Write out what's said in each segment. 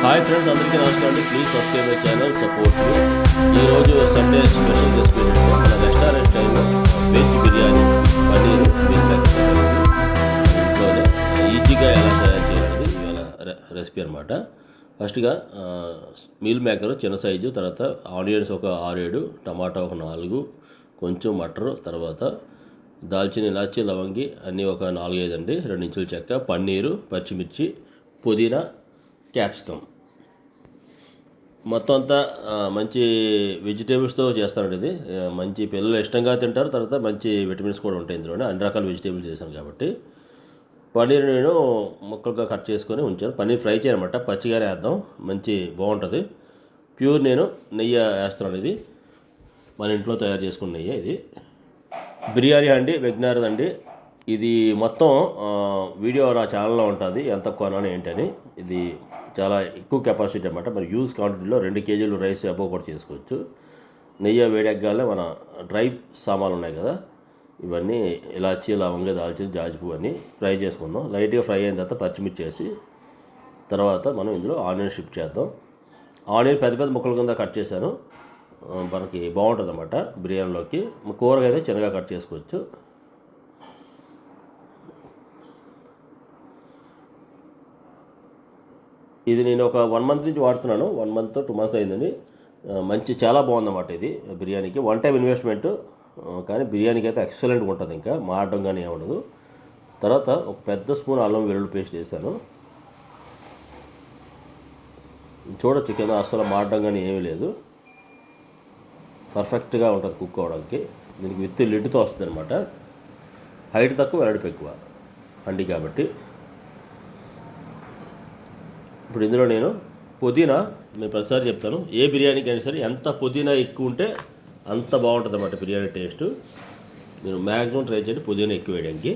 Hi friends, అందరికీ నమస్కారం అండి. Please subscribe my channel, support me. ఈరోజు సండే స్పెషల్ రెసిపీ మన రెస్టారెంట్ స్టైల్లో వెజ్ బిర్యానీ పన్నీరు ఇంట్లోనే ఈజీగా ఎలా తయారు చేయాలి ఇవాళ రెసిపీ అనమాట. ఫస్ట్గా మీల్ మేకర్ చిన్న సైజు, తర్వాత ఆనియన్స్ ఒక 6-7, టమాటా ఒక 4, కొంచెం మటర్, తర్వాత దాల్చిన ఇలాచి లవంగి అన్నీ ఒక 4-5 అండి, 2 ఇంచుల చెక్క, పన్నీరు, పచ్చిమిర్చి, పుదీనా, క్యాప్సికమ్ మొత్తం అంతా మంచి వెజిటేబుల్స్తో చేస్తానండి. ఇది మంచి పిల్లలు ఇష్టంగా తింటారు, తర్వాత మంచి విటమిన్స్ కూడా ఉంటాయి ఇందులోనే. అన్ని రకాల వెజిటేబుల్స్ చేశాను కాబట్టి పన్నీర్ నేను ముక్కలుగా కట్ చేసుకొని ఉంచాను. పన్నీర్ ఫ్రై చేయనమాట, పచ్చిగానే వేద్దాం, మంచి బాగుంటుంది. ప్యూర్ నేను నెయ్యి వేస్తున్నాను. ఇది మన ఇంట్లో తయారు చేసుకున్న నెయ్యి. ఇది బిర్యానీ అండి, వెగ్నారదండి. ఇది మొత్తం వీడియో నా ఛానల్లో ఉంటుంది, ఎంత కొనాలి ఏంటని. ఇది చాలా ఎక్కువ కెపాసిటీ అనమాట. మరి యూజ్ క్వాంటిటీలో 2 కేజీలు రైస్ అబోవ్ కూడా చేసుకోవచ్చు. నెయ్యి వేడెగ్గానే మన డ్రై సామాన్లు ఉన్నాయి కదా, ఇవన్నీ ఇలాచీ, లవంగా, దాల్చిన, జాజిపువ్వు అన్నీ ఫ్రై చేసుకుందాం. లైట్గా ఫ్రై అయిన తర్వాత పచ్చిమిర్చి వేసి తర్వాత మనం ఇందులో ఆనియన్ షిఫ్ట్ చేద్దాం. ఆనియన్ పెద్ద పెద్ద ముక్కల కింద కట్ చేశాను, మనకి బాగుంటుంది అన్నమాట బిర్యానీలోకి. కూరగా అయితే చిన్నగా కట్ చేసుకోవచ్చు. ఇది నేను ఒక 1 మంత్ నుంచి వాడుతున్నాను. 1 మంత్ 2 మంత్స్ అయిందండి. మంచి చాలా బాగుందన్నమాట ఇది బిర్యానీకి. 1 టైం ఇన్వెస్ట్మెంట్, కానీ బిర్యానీకి అయితే ఎక్సలెంట్గా ఉంటుంది, ఇంకా మాడడం కానీ ఏముండదు. తర్వాత ఒక పెద్ద స్పూన్ అల్లం వెల్లుల్లి పేస్ట్ వేసాను. చూడొచ్చు కింద అసలు మాడడం కానీ ఏమీ లేదు, పర్ఫెక్ట్గా ఉంటుంది కుక్ అవ్వడానికి. దీనికి విత్ లిడ్తో వస్తుంది అనమాట. హైట్ తక్కువ, వెడల్పు ఎక్కువ అండి కాబట్టి. ఇప్పుడు ఇందులో నేను పుదీనా, నేను ప్రతిసారి చెప్తాను, ఏ బిర్యానీకి అయినా సరే ఎంత పుదీనా ఎక్కువ ఉంటే అంత బాగుంటుంది అన్నమాట బిర్యానీ టేస్ట్. నేను మ్యాక్సిమం ట్రై చేయండి పుదీనా ఎక్కువ వేయడానికి.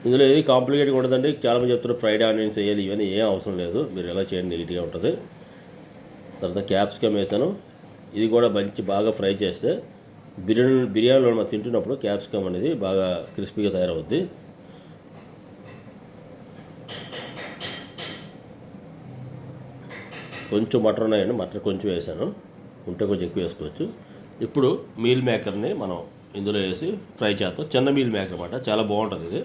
ఇందులో ఏది కాంప్లికేట్గా ఉండదండి. చాలామంది చెప్తున్నారు ఫ్రైడ్ ఆనియన్స్ వేయాలి, ఇవన్నీ ఏం అవసరం లేదు, మీరు ఎలా చేయండి నీట్గా ఉంటుంది. తర్వాత క్యాప్సికమ్ వేసాను. ఇది కూడా మంచి బాగా ఫ్రై చేస్తే బిర్యానీలో మనం తింటున్నప్పుడు క్యాప్సికమ్ అనేది బాగా క్రిస్పీగా తయారవుద్ది. కొంచెం మటర్ ఉన్నాయండి, మటర్ కొంచెం వేసాను, ఉంటే కొంచెం ఎక్కువ వేసుకోవచ్చు. ఇప్పుడు మీల్ మేకర్ని మనం ఇందులో వేసి ఫ్రై చేద్దాం. చిన్న మీల్ మేకర్ అన్నమాట, చాలా బాగుంటుంది ఇది.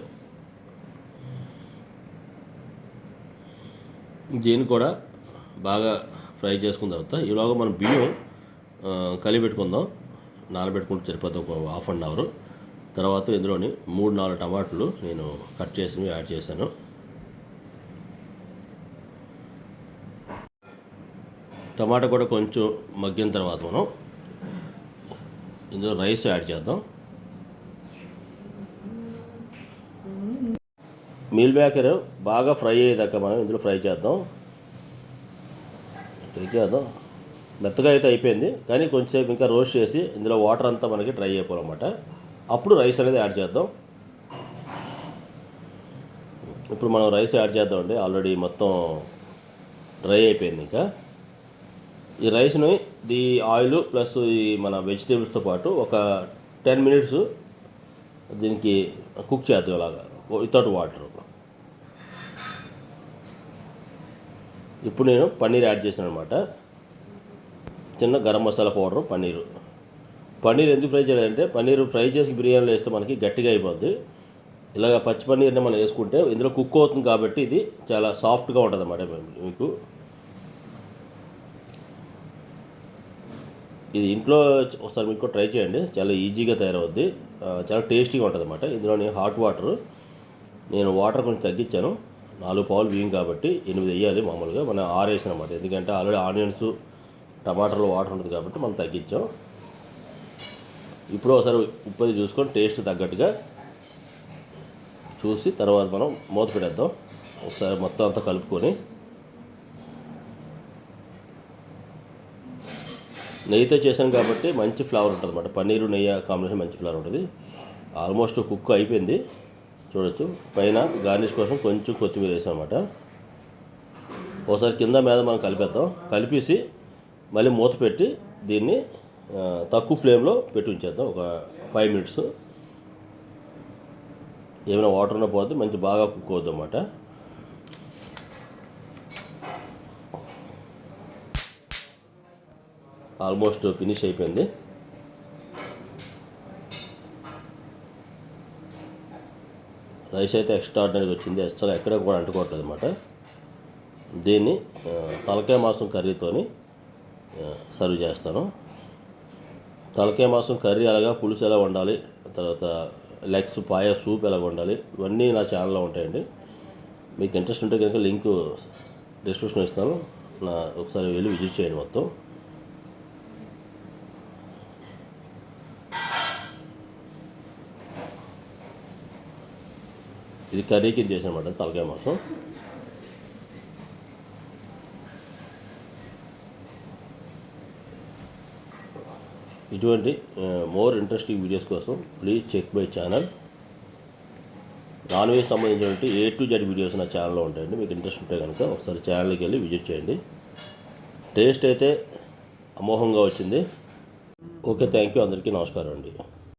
దీన్ని కూడా బాగా ఫ్రై చేసుకున్న తర్వాత ఈలోగా మనం బియ్యం కలిపెట్టుకుందాం. నానబెట్టుకుంటూ సరిపోతే ఒక 1/2 అవర్. తర్వాత ఇందులోని 3-4 టమాటాలు నేను కట్ చేసి యాడ్ చేశాను. టమాటా కూడా కొంచెం మగ్గిన తర్వాత మనం ఇందులో రైస్ యాడ్ చేద్దాం. మీల్ మేకర్ బాగా ఫ్రై అయ్యేదాకా మనం ఇందులో ఫ్రై చేద్దాం. మెత్తగా అయితే అయిపోయింది, కానీ కొంచెంసేపు ఇంకా రోస్ట్ చేసి ఇందులో వాటర్ అంతా మనకి డ్రై అయిపోవాలన్నమాట. అప్పుడు రైస్ అనేది యాడ్ చేద్దాం. ఇప్పుడు మనం రైస్ యాడ్ చేద్దామండి. ఆల్రెడీ మొత్తం డ్రై అయిపోయింది. ఇంకా ఈ రైస్ని ఈ ఆయిల్ ప్లస్ ఈ మన వెజిటేబుల్స్తో పాటు ఒక 10 మినిట్స్ దీనికి కుక్ చేద్దాం ఇలాగా వితౌట్ వాటర్. ఇప్పుడు నేను పన్నీర్ యాడ్ చేశాను అనమాట. చిన్న గరం మసాలా పౌడరు, పన్నీర్ ఎందుకు ఫ్రై చేయాలంటే పన్నీర్ ఫ్రై చేసి బిర్యానీలో వేస్తే మనకి గట్టిగా అయిపోద్ది. ఇలాగ పచ్చి పన్నీర్ని మనం వేసుకుంటే ఇందులో కుక్ అవుతుంది కాబట్టి ఇది చాలా సాఫ్ట్గా ఉంటుంది అన్నమాట. మీకు ఇది ఇంట్లో ఒకసారి మీకు ట్రై చేయండి, చాలా ఈజీగా తయారవుద్ది, చాలా టేస్టీగా ఉంటుంది అన్నమాట. ఇందులోని హాట్ వాటర్, నేను వాటర్ కొంచెం తగ్గించాను. 4 పావులు బియ్యం కాబట్టి 8 వేయాలి మామూలుగా, మనం 6 వేసాను అన్నమాట. ఎందుకంటే ఆల్రెడీ ఆనియన్స్ టమాటాలో వాటర్ ఉంటుంది కాబట్టి మనం తగ్గించాం. ఇప్పుడు ఒకసారి ఉప్పు చూసుకొని టేస్ట్ తగ్గట్టుగా చూసి తర్వాత మనం మూత పెట్టేద్దాం. ఒకసారి మొత్తం అంతా కలుపుకొని నెయ్యితో చేశాను కాబట్టి మంచి ఫ్లేవర్ ఉంటుంది అన్నమాట. పన్నీరు నెయ్యి కాంబినేషన్ మంచి ఫ్లేవర్ ఉంటుంది. ఆల్మోస్ట్ కుక్ అయిపోయింది, చూడొచ్చు. పైన గార్నిష్ కోసం కొంచెం కొత్తిమీర వేసాం అన్నమాట. ఒకసారి కింద మీద మనం కలిపేద్దాం. కలిపేసి మళ్ళీ మూత పెట్టి దీన్ని తక్కువ ఫ్లేమ్లో పెట్టి ఉంచేద్దాం ఒక 5 మినిట్స్. ఏమైనా వాటర్ ఉన్న పోతే మంచి బాగా కుక్ అవుద్ది అన్నమాట. ఆల్మోస్ట్ ఫినిష్ అయిపోయింది. రైస్ అయితే ఎక్స్ట్రాడినరీగా వచ్చింది, అసలు ఎక్కడ కూడా అంటుకోవట్లేదు అనమాట. దీన్ని తలకాయ మాంసం కర్రీతోని సర్వ్ చేస్తాను. తలకాయ మాంసం కర్రీ ఎలాగా, పులుసు ఎలా వండాలి, తర్వాత లెగ్స్ పాయ సూప్ ఎలా వండాలి, ఇవన్నీ నా ఛానల్లో ఉంటాయండి. మీకు ఇంట్రెస్ట్ ఉంటే కనుక లింక్ డిస్క్రిప్షన్ ఇస్తాను, ఒకసారి వెళ్ళి విజిట్ చేయండి మొత్తం. ఇది కర్రీ కింద చేసినమాట తలకాయ మాంసం. ఇటువంటి మోర్ ఇంట్రెస్టింగ్ వీడియోస్ కోసం please check my channel. Non veg సంబంధించినటువంటి A to Z వీడియోస్ నా ఛానల్లో ఉంటాయండి. మీకు ఇంట్రెస్ట్ ఉంటే కనుక ఒకసారి ఛానల్కి వెళ్ళి విజిట్ చేయండి. టేస్ట్ అయితే అమోఘంగా వచ్చింది. Okay, thank you. అందరికీ నమస్కారం అండి.